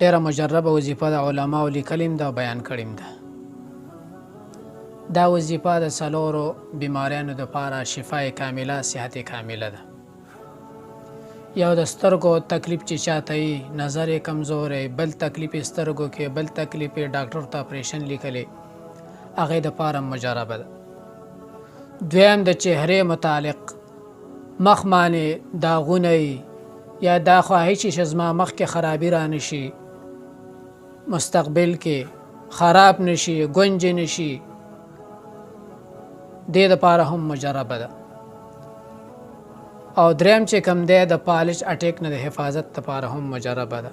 ډیره مجربه وظیفه د علماو لیکلیم ده او بیان کړیم ده. دا وظیفه د څلورو بیماریانو دپاره شفای کامله صحت کامله ده. یو د سترګو تکلیف چې چاته وي، نظر یې کمزوری، بل تکلیف یې سترګو کې، بل تکلیف یې ډاکټر ته اپریشن لیکلی، هغې دپاره مجربه ده. دویم د چهرې متعلق مخ باندې داغونه وي یا دا خواهش چې زما مخ کې خرابي را نشي، مستقبل کې خراب نشي، ګونج نشي، دې دپاره هم مجربه ده. او دریم چې کم دی د پالش اټیک نه د حفاظت دپاره هم مجربه ده.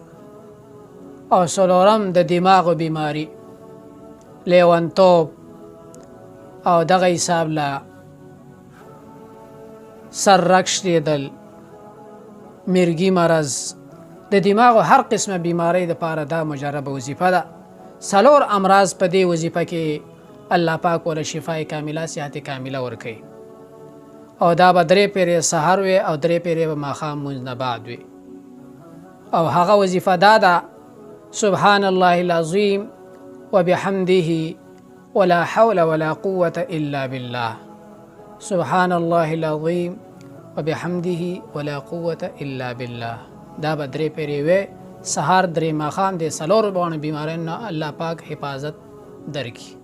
او څلورم د دماغ بیماری، لیونتوب او دغه حساب له سر رکشېدل، مرګي مرض، د دماغو هر قسمه بیماری دپاره دا مجربه وظیفه ده. څلور امراض په دې وظیفه کې الله پاک وله شفای کامله صحت کامله ورکوي. او دا به 3 پیرې سحر وي او 3 پیرې به ماښام لمونځ نه بعد وي. او هغه وظیفه دا ده: سبحان الله العظیم وبحمده ولا حول ولا قوة الا بالله. سبحان الله العظیم وبحمده ولا قوة الا بالله. دا به 3 پیرې وي، سحر 3 ماښام د څلورو باندې بیماریو نه الله پاک حفاظت درکړي.